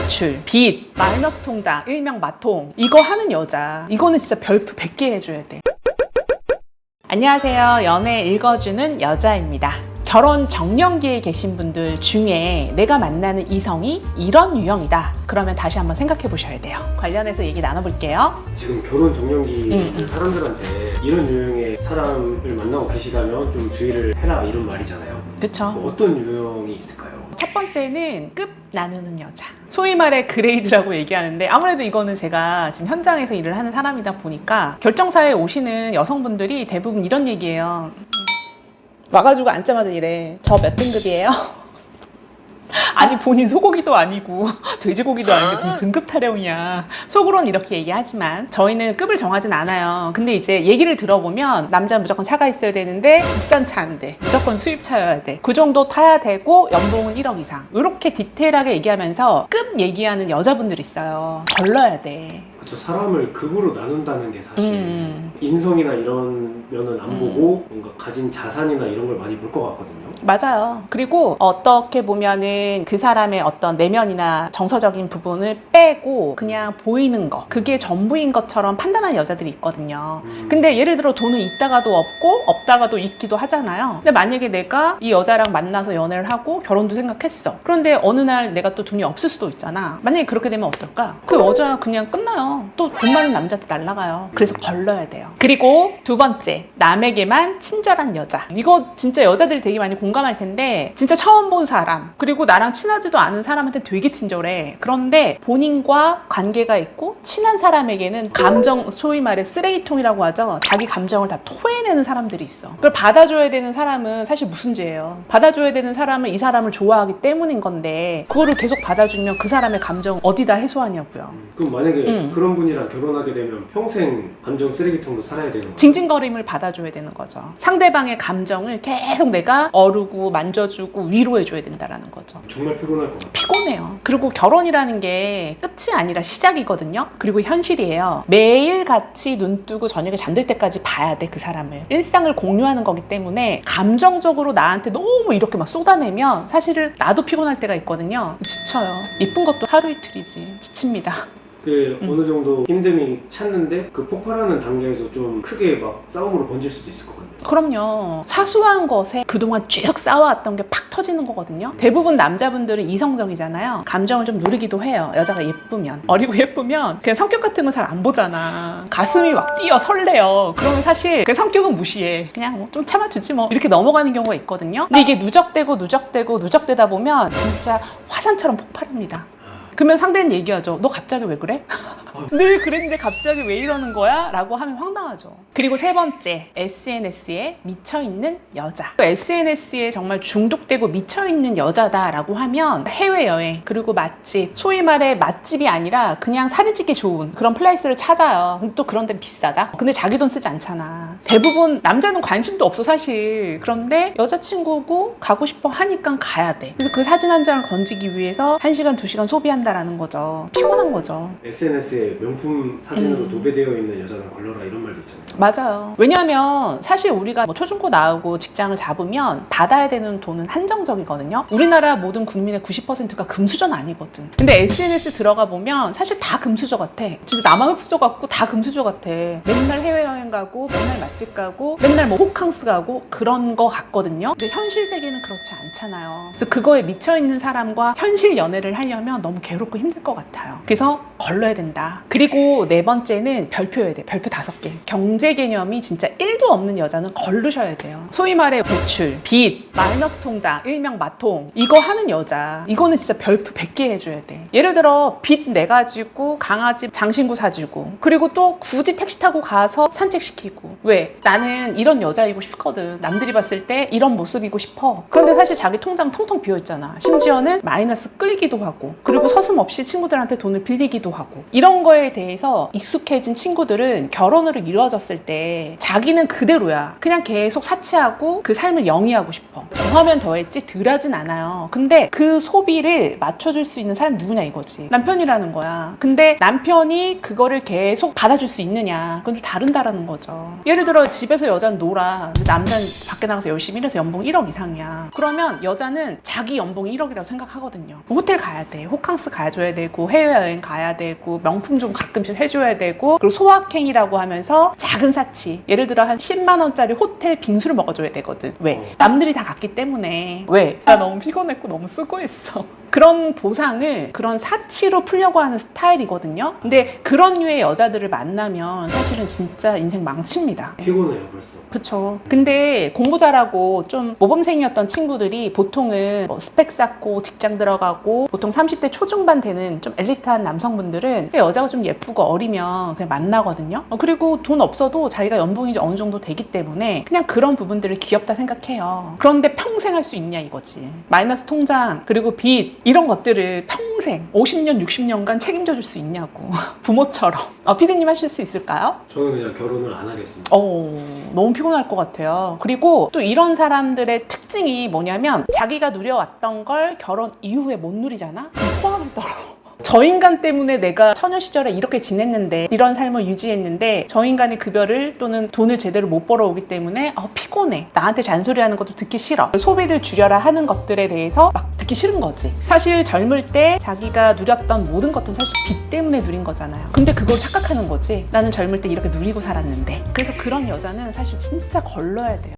대출, 빚, 마이너스 통장, 일명 마통, 이거 하는 여자, 이거는 진짜 별표 100개 해줘야 돼. 안녕하세요. 연애 읽어주는 여자입니다. 결혼 정년기에 계신 분들 중에 내가 만나는 이성이 이런 유형이다. 그러면 다시 한번 생각해 보셔야 돼요. 관련해서 얘기 나눠볼게요. 지금 결혼 정년기 사람들한테 이런 유형의 사람을 만나고 계시다면 좀 주의를 해라 이런 말이잖아요. 그쵸? 뭐 어떤 유형이 있을까요? 첫 번째는 급 나누는 여자. 소위 말해 그레이드라고 얘기하는데 아무래도 이거는 제가 지금 현장에서 일을 하는 사람이다 보니까 결정사에 오시는 여성분들이 대부분 이런 얘기예요. 와가지고 앉자마자 이래. 저 몇 등급이에요? 아니 본인 소고기도 아니고 돼지고기도 아니고 무슨 등급 타령이야. 속으로는 이렇게 얘기하지만 저희는 급을 정하진 않아요. 근데 이제 얘기를 들어보면 남자는 무조건 차가 있어야 되는데 국산차 안 돼. 무조건 수입차여야 돼. 그 정도 타야 되고 연봉은 1억 이상. 이렇게 디테일하게 얘기하면서 급 얘기하는 여자분들이 있어요. 걸러야 돼. 그쵸, 사람을 급으로 나눈다는 게 사실 인성이나 이런 면은 안 보고 뭔가 가진 자산이나 이런 걸 많이 볼 것 같거든요. 맞아요. 그리고 어떻게 보면은 그 사람의 어떤 내면이나 정서적인 부분을 빼고 그냥 보이는 거, 그게 전부인 것처럼 판단하는 여자들이 있거든요. 근데 예를 들어 돈은 있다가도 없고 없다가도 있기도 하잖아요. 근데 만약에 내가 이 여자랑 만나서 연애를 하고 결혼도 생각했어. 그런데 어느 날 내가 또 돈이 없을 수도 있잖아. 만약에 그렇게 되면 어떨까? 그 여자 그냥 끝나요. 또 돈 많은 남자한테 날아가요. 그래서 걸러야 돼요. 그리고 두 번째, 남에게만 친절한 여자. 이거 진짜 여자들이 되게 많이 공감할 텐데 진짜 처음 본 사람, 그리고 나랑 친하지도 않은 사람한테 되게 친절해. 그런데 본인과 관계가 있고 친한 사람에게는 감정, 소위 말해 쓰레기통이라고 하죠. 자기 감정을 다 토해내는 사람들이 있어. 그걸 받아줘야 되는 사람은 사실 무슨 죄예요? 받아줘야 되는 사람은 이 사람을 좋아하기 때문인 건데 그거를 계속 받아주면 그 사람의 감정 어디다 해소하냐고요. 그럼 만약에 그런 분이랑 결혼하게 되면 평생 감정 쓰레기통으로 살아야 되는 거예요? 징징거림을 받아줘야 되는 거죠. 상대방의 감정을 계속 내가 어루고 만져주고 위로해줘야 된다는 거죠. 정말 피곤할 것 같아요. 피곤해요. 그리고 결혼이라는 게 끝이 아니라 시작이거든요. 그리고 현실이에요. 매일 같이 눈 뜨고 저녁에 잠들 때까지 봐야 돼, 그 사람을. 일상을 공유하는 거기 때문에 감정적으로 나한테 너무 이렇게 막 쏟아내면 사실은 나도 피곤할 때가 있거든요. 지쳐요. 이쁜 것도 하루 이틀이지. 지칩니다. 어느 정도 힘듦이 찼는데 그 폭발하는 단계에서 좀 크게 막 싸움으로 번질 수도 있을 것 같아요. 그럼요. 사소한 것에 그동안 쭉 쌓아왔던 게 팍 터지는 거거든요. 대부분 남자분들은 이성적이잖아요. 감정을 좀 누르기도 해요. 여자가 예쁘면. 어리고 예쁘면 그냥 성격 같은 건 잘 안 보잖아. 가슴이 막 뛰어 설레요. 그러면 사실 그 성격은 무시해. 그냥 뭐 좀 참아주지 뭐 이렇게 넘어가는 경우가 있거든요. 근데 이게 누적되다 보면 진짜 화산처럼 폭발합니다. 그러면 상대는 얘기하죠. 너 갑자기 왜 그래? 늘 그랬는데 갑자기 왜 이러는 거야? 라고 하면 황당하죠. 그리고 세 번째, SNS에 미쳐있는 여자. SNS에 정말 중독되고 미쳐있는 여자다라고 하면 해외여행, 그리고 맛집, 소위 말해 맛집이 아니라 그냥 사진 찍기 좋은 그런 플레이스를 찾아요. 근데 또 그런 데는 비싸다? 근데 자기 돈 쓰지 않잖아. 대부분 남자는 관심도 없어 사실. 그런데 여자친구고 가고 싶어 하니까 가야 돼. 그래서 그 사진 한 장을 건지기 위해서 1시간, 2시간 소비한다 라는 거죠. 피곤한 거죠. SNS에 명품 사진으로 도배되어 있는 여자는 걸러라 이런 말도 있잖아요. 맞아요. 왜냐하면 사실 우리가 뭐 초중고 나오고 직장을 잡으면 받아야 되는 돈은 한정적이거든요. 우리나라 모든 국민의 90%가 금수저 아니거든. 근데 SNS 들어가 보면 사실 다 금수저 같아. 진짜 나만 흑수저 같고 다 금수저 같아. 맨날 해외여행 가고 맨날 맛집 가고 맨날 뭐 호캉스 가고 그런 거 같거든요. 근데 현실 세계는 그렇지 않잖아요. 그래서 그거에 미쳐있는 사람과 현실 연애를 하려면 너무 괴롭고 힘들 것 같아요. 그래서 걸러야 된다. 그리고 네 번째는 별표여야 돼. 별표 5개. 경제 개념이 진짜 1도 없는 여자는 걸르셔야 돼요. 소위 말해 대출, 빚, 마이너스 통장, 일명 마통, 이거 하는 여자, 이거는 진짜 별표 100개 해줘야 돼. 예를 들어 빚 내가지고 강아지 장신구 사주고, 그리고 또 굳이 택시 타고 가서 산책시키고. 왜? 나는 이런 여자이고 싶거든. 남들이 봤을 때 이런 모습이고 싶어. 그런데 사실 자기 통장 텅텅 비어있잖아. 심지어는 마이너스 끌기도 하고, 그리고 서슴없이 친구들한테 돈을 빌리기도 하고. 이런 거에 대해서 익숙해진 친구들은 결혼으로 이루어졌을 때 자기는 그대로야. 그냥 계속 사치하고 그 삶을 영위하고 싶어. 더하면 더했지 덜하진 않아요. 근데 그 소비를 맞춰줄 수 있는 사람이 누구냐 이거지. 남편이라는 거야. 근데 남편이 그거를 계속 받아줄 수 있느냐, 그건 좀 다른다라는 거죠. 예를 들어 집에서 여자는 놀아. 근데 남자는 밖에 나가서 열심히 일해서 연봉 1억 이상이야. 그러면 여자는 자기 연봉 1억이라고 생각하거든요. 호텔 가야 돼, 호캉스 프랑스 가줘야 되고 해외여행 가야 되고 명품 좀 가끔씩 해줘야 되고 그리고 소확행이라고 하면서 작은 사치 예를 들어 한 10만 원짜리 호텔 빙수를 먹어줘야 되거든. 왜? 남들이 다 갔기 때문에. 왜? 나 너무 피곤했고 너무 수고했어. 그런 보상을 그런 사치로 풀려고 하는 스타일이거든요. 근데 그런 류의 여자들을 만나면 사실은 진짜 인생 망칩니다. 피곤해요 벌써. 그쵸. 근데 공부 잘하고 좀 모범생이었던 친구들이 보통은 뭐 스펙 쌓고 직장 들어가고 보통 30대 초중반 되는 좀 엘리트한 남성분들은 여자가 좀 예쁘고 어리면 그냥 만나거든요. 그리고 돈 없어도 자기가 연봉이 어느 정도 되기 때문에 그냥 그런 부분들을 귀엽다 생각해요. 그런데 평생 할 수 있냐 이거지. 마이너스 통장 그리고 빚 이런 것들을 평생 50년 60년간 책임져 줄 수 있냐고. 부모처럼. 피디님 하실 수 있을까요? 저는 그냥 결혼을 안 하겠습니다. 너무 피곤할 것 같아요. 그리고 또 이런 사람들의 특징이 뭐냐면 자기가 누려왔던 걸 결혼 이후에 못 누리잖아? 포함을 떨어. 저 인간 때문에 내가 처녀 시절에 이렇게 지냈는데 이런 삶을 유지했는데 저 인간의 급여를 또는 돈을 제대로 못 벌어오기 때문에 피곤해. 나한테 잔소리하는 것도 듣기 싫어. 소비를 줄여라 하는 것들에 대해서 막 듣기 싫은 거지. 사실 젊을 때 자기가 누렸던 모든 것들은 사실 빚 때문에 누린 거잖아요. 근데 그걸 착각하는 거지. 나는 젊을 때 이렇게 누리고 살았는데. 그래서 그런 여자는 사실 진짜 걸러야 돼요.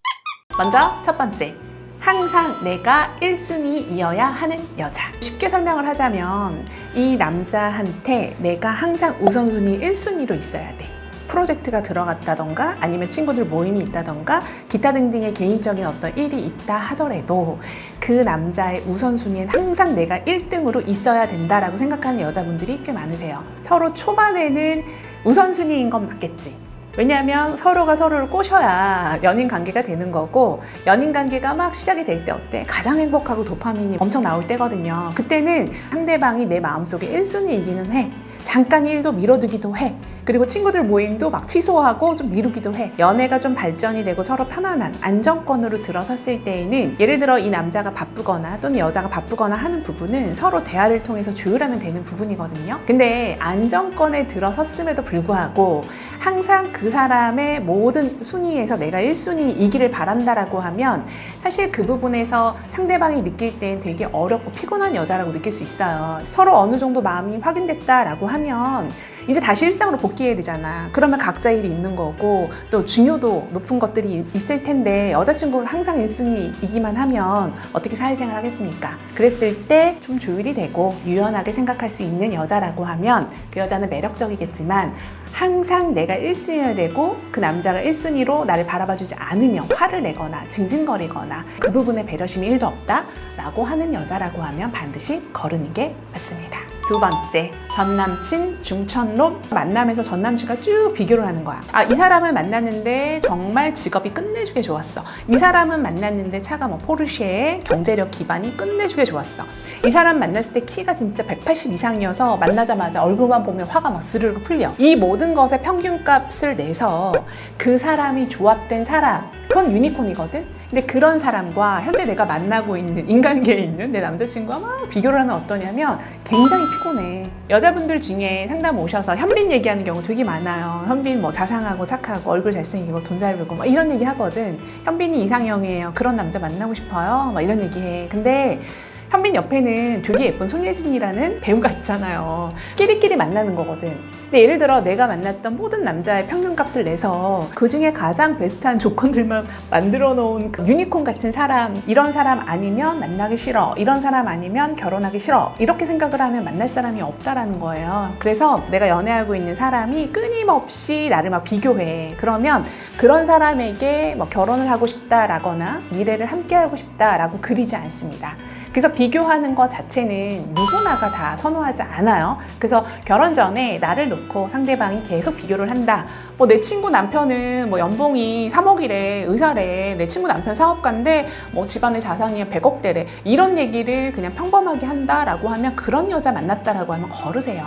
먼저 첫 번째. 항상 내가 1순위이어야 하는 여자. 쉽게 설명을 하자면 이 남자한테 내가 항상 우선순위 1순위로 있어야 돼. 프로젝트가 들어갔다던가 아니면 친구들 모임이 있다던가 기타 등등의 개인적인 어떤 일이 있다 하더라도 그 남자의 우선순위엔 항상 내가 1등으로 있어야 된다라고 생각하는 여자분들이 꽤 많으세요. 서로 초반에는 우선순위인 건 맞겠지. 왜냐하면 서로가 서로를 꼬셔야 연인 관계가 되는 거고 연인 관계가 막 시작이 될 때 어때? 가장 행복하고 도파민이 엄청 나올 때거든요. 그때는 상대방이 내 마음속에 1순위이기는 해. 잠깐 일도 미뤄두기도 해. 그리고 친구들 모임도 막 취소하고 좀 미루기도 해. 연애가 좀 발전이 되고 서로 편안한 안정권으로 들어섰을 때에는 예를 들어 이 남자가 바쁘거나 또는 여자가 바쁘거나 하는 부분은 서로 대화를 통해서 조율하면 되는 부분이거든요. 근데 안정권에 들어섰음에도 불구하고 항상 그 사람의 모든 순위에서 내가 1순위이기를 바란다라고 하면 사실 그 부분에서 상대방이 느낄 땐 되게 어렵고 피곤한 여자라고 느낄 수 있어요. 서로 어느 정도 마음이 확인됐다라고 하면 이제 다시 일상으로 복귀해야 되잖아. 그러면 각자 일이 있는 거고 또 중요도 높은 것들이 있을 텐데 여자친구가 항상 1순위이기만 하면 어떻게 사회생활 하겠습니까? 그랬을 때 좀 조율이 되고 유연하게 생각할 수 있는 여자라고 하면 그 여자는 매력적이겠지만 항상 내가 1순위여야 되고 그 남자가 1순위로 나를 바라봐주지 않으면 화를 내거나 징징거리거나 그 부분에 배려심이 1도 없다 라고 하는 여자라고 하면 반드시 거르는 게 맞습니다. 두 번째, 전남친 중천론. 만남에서 전남친과 쭉 비교를 하는 거야. 이 사람을 만났는데 정말 직업이 끝내주게 좋았어. 이 사람은 만났는데 차가 뭐 포르쉐에 경제력 기반이 끝내주게 좋았어. 이 사람 만났을 때 키가 진짜 180 이상이어서 만나자마자 얼굴만 보면 화가 막 스르르 풀려. 이 모든 것의 평균값을 내서 그 사람이 조합된 사람, 그건 유니콘이거든? 근데 그런 사람과 현재 내가 만나고 있는 인간계에 있는 내 남자친구가 막 비교를 하면 어떠냐면 굉장히 피곤해. 여자분들 중에 상담 오셔서 현빈 얘기하는 경우 되게 많아요. 현빈 뭐 자상하고 착하고 얼굴 잘생기고 돈 잘 벌고 막 이런 얘기 하거든. 현빈이 이상형이에요. 그런 남자 만나고 싶어요. 막 이런 얘기 해. 근데 현빈 옆에는 되게 예쁜 손예진이라는 배우가 있잖아요. 끼리끼리 만나는 거거든. 근데 예를 들어 내가 만났던 모든 남자의 평균값을 내서 그 중에 가장 베스트한 조건들만 만들어 놓은 그 유니콘 같은 사람, 이런 사람 아니면 만나기 싫어, 이런 사람 아니면 결혼하기 싫어, 이렇게 생각을 하면 만날 사람이 없다라는 거예요. 그래서 내가 연애하고 있는 사람이 끊임없이 나를 막 비교해. 그러면 그런 사람에게 뭐 결혼을 하고 싶다라거나 미래를 함께 하고 싶다라고 그리지 않습니다. 그래서 비교하는 것 자체는 누구나가 다 선호하지 않아요. 그래서 결혼 전에 나를 놓고 상대방이 계속 비교를 한다. 뭐 내 친구 남편은 뭐 연봉이 3억이래, 의사래, 내 친구 남편 사업가인데 뭐 집안의 자산이 100억대래. 이런 얘기를 그냥 평범하게 한다라고 하면 그런 여자 만났다라고 하면 거르세요.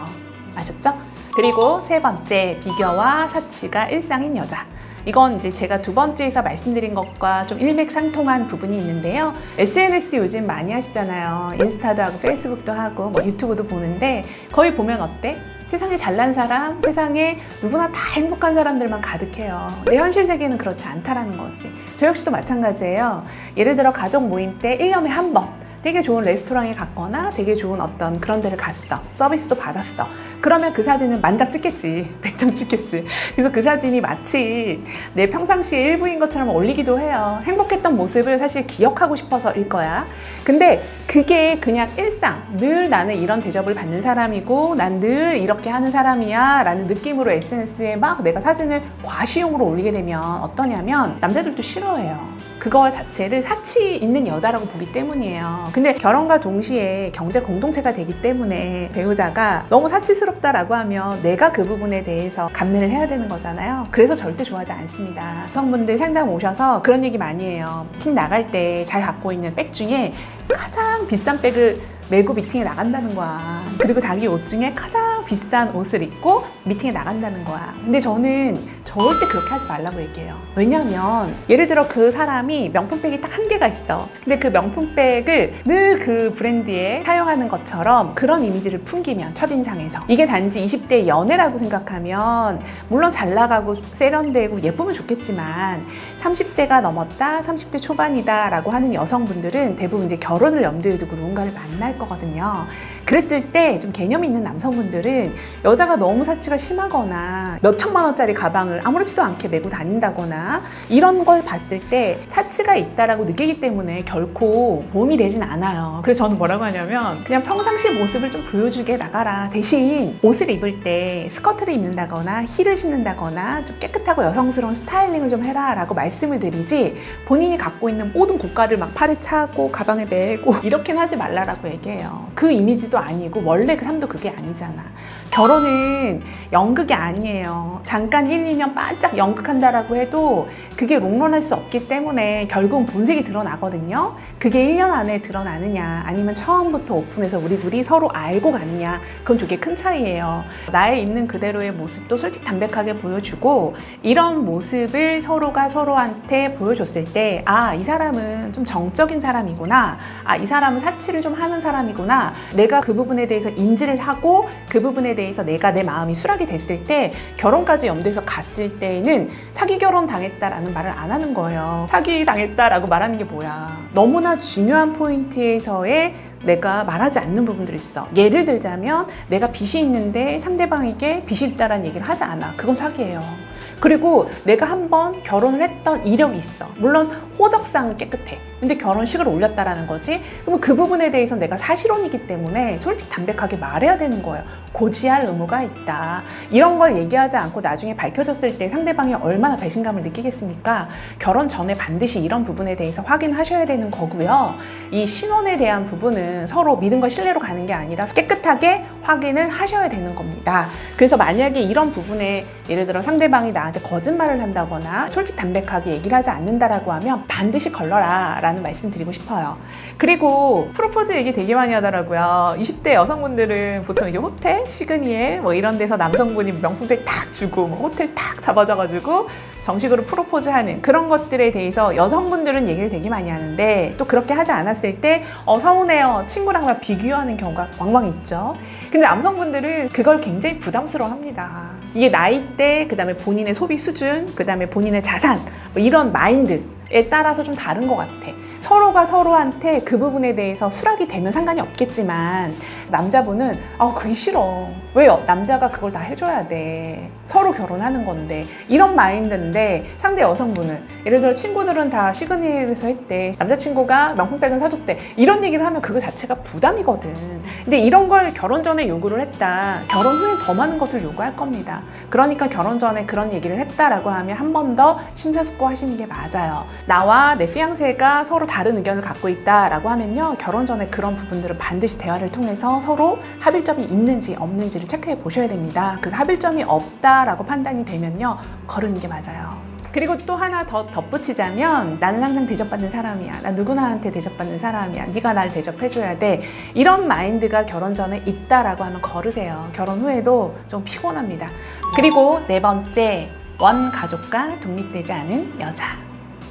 아셨죠? 그리고 세 번째, 비교와 사치가 일상인 여자. 이건 이제 제가 두 번째에서 말씀드린 것과 좀 일맥상통한 부분이 있는데요. SNS 요즘 많이 하시잖아요. 인스타도 하고 페이스북도 하고 뭐 유튜브도 보는데 거기 보면 어때? 세상에 잘난 사람, 세상에 누구나 다 행복한 사람들만 가득해요. 내 현실 세계는 그렇지 않다라는 거지. 저 역시도 마찬가지예요. 예를 들어 가족 모임 때 1년에 한 번 되게 좋은 레스토랑에 갔거나 되게 좋은 어떤 그런 데를 갔어. 서비스도 받았어. 그러면 그 사진을 만장 찍겠지. 100장 찍겠지. 그래서 그 사진이 마치 내 평상시의 일부인 것처럼 올리기도 해요. 행복했던 모습을 사실 기억하고 싶어서일 거야. 근데 그게 그냥 일상, 늘 나는 이런 대접을 받는 사람이고 난 늘 이렇게 하는 사람이야 라는 느낌으로 SNS에 막 내가 사진을 과시용으로 올리게 되면 어떠냐면 남자들도 싫어해요. 그거 자체를 사치 있는 여자라고 보기 때문이에요. 근데 결혼과 동시에 경제 공동체가 되기 때문에 배우자가 너무 사치스럽다라고 하면 내가 그 부분에 대해서 감내를 해야 되는 거잖아요. 그래서 절대 좋아하지 않습니다. 여성분들 상담 오셔서 그런 얘기 많이 해요. 미팅 나갈 때 잘 갖고 있는 백 중에 가장 비싼 백을 메고 미팅에 나간다는 거야. 그리고 자기 옷 중에 가장 비싼 옷을 입고 미팅에 나간다는 거야. 근데 저는 절대 그렇게 하지 말라고 얘기해요. 왜냐면 예를 들어 그 사람이 명품백이 딱 한 개가 있어. 근데 그 명품백을 늘 그 브랜드에 사용하는 것처럼 그런 이미지를 풍기면 첫인상에서 이게 단지 20대 연애라고 생각하면 물론 잘 나가고 세련되고 예쁘면 좋겠지만 30대가 넘었다, 30대 초반이다 라고 하는 여성분들은 대부분 이제 결혼을 염두에 두고 누군가를 만날 거거든요. 그랬을 때 좀 개념 있는 남성분들은 여자가 너무 사치가 심하거나 몇 천만 원짜리 가방을 아무렇지도 않게 메고 다닌다거나 이런 걸 봤을 때 사치가 있다라고 느끼기 때문에 결코 도움이 되진 않아요. 그래서 저는 뭐라고 하냐면 그냥 평상시 모습을 좀 보여주게 나가라. 대신 옷을 입을 때 스커트를 입는다거나 힐을 신는다거나 좀 깨끗하고 여성스러운 스타일링을 좀 해라 라고 말씀을 드리지 본인이 갖고 있는 모든 고가를 막 팔에 차고 가방에 메고 이렇게는 하지 말라라고 얘기해요. 그 이미지도 아니고 원래 그 삶도 그게 아니잖아. 결혼은 연극이 아니에요. 잠깐 1, 2년 반짝 연극한다라고 해도 그게 롱런할 수 없기 때문에 결국은 본색이 드러나거든요. 그게 1년 안에 드러나느냐 아니면 처음부터 오픈해서 우리 둘이 서로 알고 가느냐 그건 되게 큰 차이예요. 나의 있는 그대로의 모습도 솔직 담백하게 보여주고 이런 모습을 서로가 서로한테 보여줬을 때 아, 이 사람은 좀 정적인 사람이구나. 아, 이 사람은 사치를 좀 하는 사람이구나. 내가 그 부분에 대해서 인지를 하고 그 부분에 대해서 내가 내 마음이 수락이 됐을 때 결혼까지 염두에서 갔을 때는 사기 결혼 당했다라는 말을 안 하는 거예요. 사기 당했다라고 말하는 게 뭐야. 너무나 중요한 포인트에서의 내가 말하지 않는 부분들이 있어. 예를 들자면 내가 빚이 있는데 상대방에게 빚이 있다라는 얘기를 하지 않아. 그건 사기예요. 그리고 내가 한번 결혼을 했던 이력이 있어. 물론 호적상은 깨끗해. 근데 결혼식을 올렸다라는 거지. 그럼 그 부분에 대해서 내가 사실혼이기 때문에 솔직히 담백하게 말해야 되는 거예요. 고지할 의무가 있다. 이런 걸 얘기하지 않고 나중에 밝혀졌을 때 상대방이 얼마나 배신감을 느끼겠습니까? 결혼 전에 반드시 이런 부분에 대해서 확인하셔야 되는 거고요. 이 신혼에 대한 부분은 서로 믿음과 신뢰로 가는 게 아니라 깨끗하게 확인을 하셔야 되는 겁니다. 그래서 만약에 이런 부분에 예를 들어 상대방이 나한테 거짓말을 한다거나 솔직 담백하게 얘기를 하지 않는다라고 하면 반드시 걸러라 라는 말씀 드리고 싶어요. 그리고 프로포즈 얘기 되게 많이 하더라고요. 20대 여성분들은 보통 이제 호텔, 시그니엘 뭐 이런 데서 남성분이 명품백 탁 주고 뭐 호텔 탁 잡아줘가지고 정식으로 프로포즈하는 그런 것들에 대해서 여성분들은 얘기를 되게 많이 하는데 또 그렇게 하지 않았을 때 서운해요. 친구랑 막 비교하는 경우가 왕왕 있죠. 근데 남성분들은 그걸 굉장히 부담스러워합니다. 이게 나이대, 그 다음에 본인의 소비 수준, 그 다음에 본인의 자산 뭐 이런 마인드에 따라서 좀 다른 것 같아. 서로가 서로한테 그 부분에 대해서 수락이 되면 상관이 없겠지만 남자분은 그게 싫어. 왜요? 남자가 그걸 다 해줘야 돼. 서로 결혼하는 건데 이런 마인드인데 상대 여성분은 예를 들어 친구들은 다 시그니엘에서 했대. 남자친구가 명품백은 사줬대. 이런 얘기를 하면 그거 자체가 부담이거든. 근데 이런 걸 결혼 전에 요구를 했다. 결혼 후엔 더 많은 것을 요구할 겁니다. 그러니까 결혼 전에 그런 얘기를 했다라고 하면 한 번 더 심사숙고하시는 게 맞아요. 나와 내 피앙세가 서로 다른 의견을 갖고 있다라고 하면요. 결혼 전에 그런 부분들은 반드시 대화를 통해서 서로 합일점이 있는지 없는지를 체크해 보셔야 됩니다. 그래서 합일점이 없다라고 판단이 되면요. 거르는 게 맞아요. 그리고 또 하나 더 덧붙이자면 나는 항상 대접받는 사람이야. 나 누구나한테 대접받는 사람이야. 네가 날 대접해줘야 돼. 이런 마인드가 결혼 전에 있다라고 하면 거르세요. 결혼 후에도 좀 피곤합니다. 그리고 네 번째, 원가족과 독립되지 않은 여자.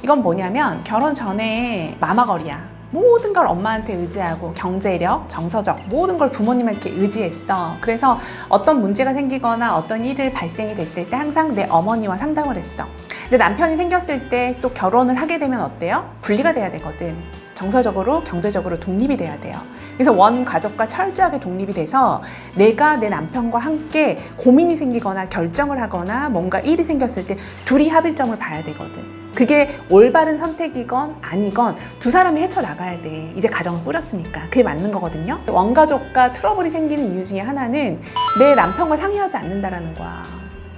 이건 뭐냐면 결혼 전에 마마거리야. 모든 걸 엄마한테 의지하고 경제력, 정서적 모든 걸 부모님한테 의지했어. 그래서 어떤 문제가 생기거나 어떤 일을 발생이 됐을 때 항상 내 어머니와 상담을 했어. 근데 남편이 생겼을 때 또 결혼을 하게 되면 어때요? 분리가 돼야 되거든. 정서적으로, 경제적으로 독립이 돼야 돼요. 그래서 원 가족과 철저하게 독립이 돼서 내가 내 남편과 함께 고민이 생기거나 결정을 하거나 뭔가 일이 생겼을 때 둘이 합의점을 봐야 되거든. 그게 올바른 선택이건 아니건 두 사람이 헤쳐나가야 돼. 이제 가정을 꾸렸으니까. 그게 맞는 거거든요. 원가족과 트러블이 생기는 이유 중에 하나는 내 남편과 상의하지 않는다라는 거야.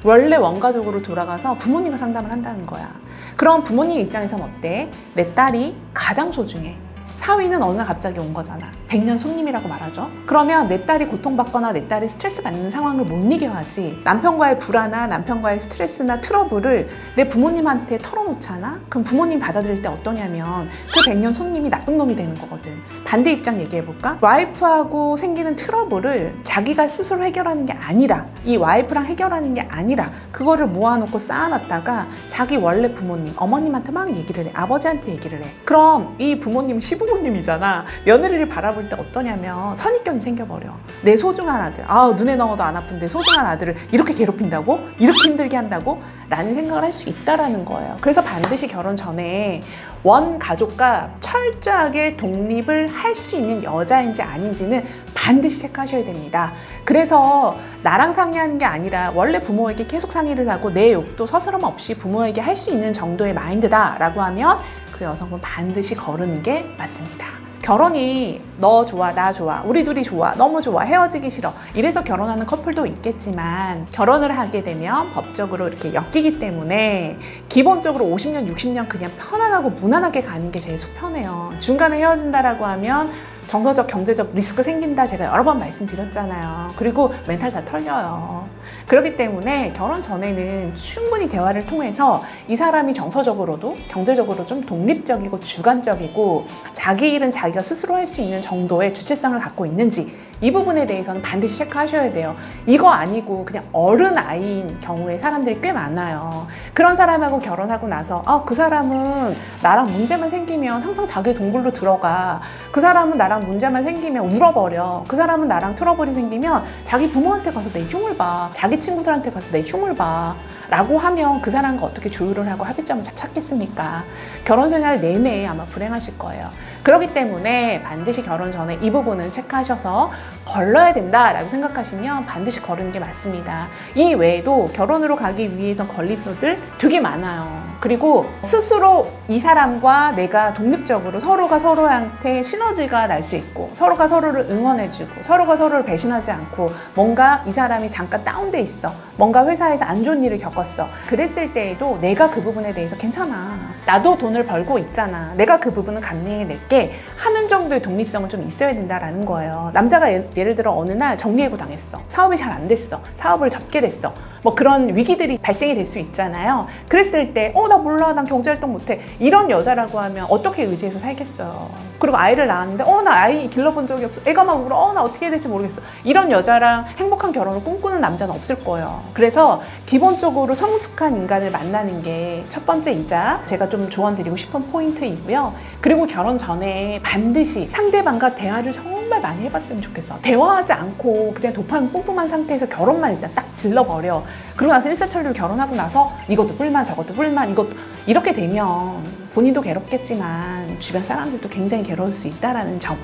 원래 원가족으로 돌아가서 부모님과 상담을 한다는 거야. 그럼 부모님 입장에서는 어때? 내 딸이 가장 소중해. 사위는 어느 날 갑자기 온 거잖아. 100년 손님이라고 말하죠. 그러면 내 딸이 고통받거나 내 딸이 스트레스 받는 상황을 못 이겨야지. 남편과의 불화나 남편과의 스트레스나 트러블을 내 부모님한테 털어놓잖아? 그럼 부모님 받아들일 때 어떠냐면 그 100년 손님이 나쁜 놈이 되는 거거든. 반대 입장 얘기해볼까? 와이프하고 생기는 트러블을 자기가 스스로 해결하는 게 아니라, 이 와이프랑 해결하는 게 아니라 그거를 모아놓고 쌓아놨다가 자기 원래 부모님, 어머님한테 막 얘기를 해. 아버지한테 얘기를 해. 그럼 이 부모님 시부모님이잖아. 며느리를 바라볼 때 어떠냐면 선입견이 생겨버려. 내 소중한 아들, 눈에 넣어도 안 아픈데 소중한 아들을 이렇게 괴롭힌다고? 이렇게 힘들게 한다고? 라는 생각을 할 수 있다라는 거예요. 그래서 반드시 결혼 전에 원 가족과 철저하게 독립을 할 수 있는 여자인지 아닌지는 반드시 체크하셔야 됩니다. 그래서 나랑 상의하는 게 아니라 원래 부모에게 계속 상의를 하고 내 욕도 서스럼 없이 부모에게 할 수 있는 정도의 마인드다라고 하면 그 여성분 반드시 거르는 게 맞습니다. 결혼이 너 좋아, 나 좋아, 우리 둘이 좋아, 너무 좋아, 헤어지기 싫어 이래서 결혼하는 커플도 있겠지만 결혼을 하게 되면 법적으로 이렇게 엮이기 때문에 기본적으로 50년, 60년 그냥 편안하고 무난하게 가는 게 제일 속편해요. 중간에 헤어진다라고 하면 정서적, 경제적 리스크 생긴다 제가 여러 번 말씀드렸잖아요. 그리고 멘탈 다 털려요. 그렇기 때문에 결혼 전에는 충분히 대화를 통해서 이 사람이 정서적으로도 경제적으로 좀 독립적이고 주관적이고 자기 일은 자기가 스스로 할 수 있는 정도의 주체성을 갖고 있는지 이 부분에 대해서는 반드시 체크하셔야 돼요. 이거 아니고 그냥 어른 아이인 경우에 사람들이 꽤 많아요. 그런 사람하고 결혼하고 나서 그 사람은 나랑 문제만 생기면 항상 자기 동굴로 들어가. 그 사람은 나랑 문제만 생기면 울어버려. 그 사람은 나랑 트러블이 생기면 자기 부모한테 가서 내 흉을 봐. 자기 친구들한테 가서 내 흉을 봐. 라고 하면 그 사람과 어떻게 조율을 하고 합의점을 찾겠습니까? 결혼 생활 내내 아마 불행하실 거예요. 그렇기 때문에 반드시 결혼 전에 이 부분은 체크하셔서 걸러야 된다라고 생각하시면 반드시 거르는 게 맞습니다. 이 외에도 결혼으로 가기 위해서 걸림돌들 되게 많아요. 그리고 스스로 이 사람과 내가 독립적으로 서로가 서로한테 시너지가 날 수 있고 서로가 서로를 응원해주고 서로가 서로를 배신하지 않고 뭔가 이 사람이 잠깐 다운돼 있어. 뭔가 회사에서 안 좋은 일을 겪었어. 그랬을 때에도 내가 그 부분에 대해서 괜찮아. 나도 돈을 벌고 있잖아. 내가 그 부분은 감내해낼게 하는 정도의 독립성은 좀 있어야 된다라는 거예요. 남자가 예를 들어 어느 날 정리해고 당했어. 사업이 잘 안 됐어. 사업을 접게 됐어. 뭐 그런 위기들이 발생이 될 수 있잖아요. 그랬을 때 나 몰라. 난 경제활동 못해. 이런 여자라고 하면 어떻게 의지해서 살겠어요. 그리고 아이를 낳았는데 나 아이 길러본 적이 없어. 애가 막 울어. 나 어떻게 해야 될지 모르겠어. 이런 여자랑 행복한 결혼을 꿈꾸는 남자는 없을 거예요. 그래서 기본적으로 성숙한 인간을 만나는 게 첫 번째이자 제가 좀 조언드리고 싶은 포인트이고요. 그리고 결혼 전에 반드시 상대방과 대화를 정말 많이 해봤으면 좋겠어. 대화하지 않고 그냥 도파민 뿜뿜한 상태에서 결혼만 일단 딱 질러버려. 그러고 나서 일사천리로 결혼하고 나서 이것도 불만 저것도 불만 이것도 이렇게 되면 본인도 괴롭겠지만 주변 사람들도 굉장히 괴로울 수 있다는 점.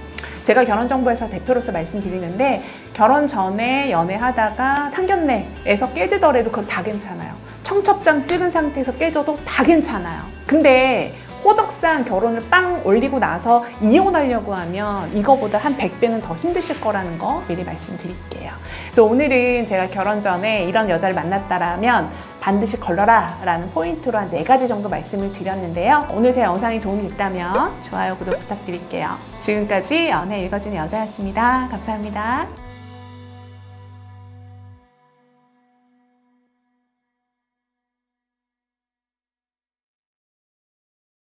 제가 결혼정보회사 대표로서 말씀드리는데 결혼 전에 연애하다가 상견례에서 깨지더라도 그건 다 괜찮아요. 청첩장 찍은 상태에서 깨져도 다 괜찮아요. 근데 호적상 결혼을 빵 올리고 나서 이혼하려고 하면 이거보다 한 100배는 더 힘드실 거라는 거 미리 말씀드릴게요. 그래서 오늘은 제가 결혼 전에 이런 여자를 만났다라면 반드시 걸러라 라는 포인트로 한 4가지 정도 말씀을 드렸는데요. 오늘 제 영상이 도움이 됐다면 좋아요, 구독 부탁드릴게요. 지금까지 연애 읽어주는 여자였습니다. 감사합니다.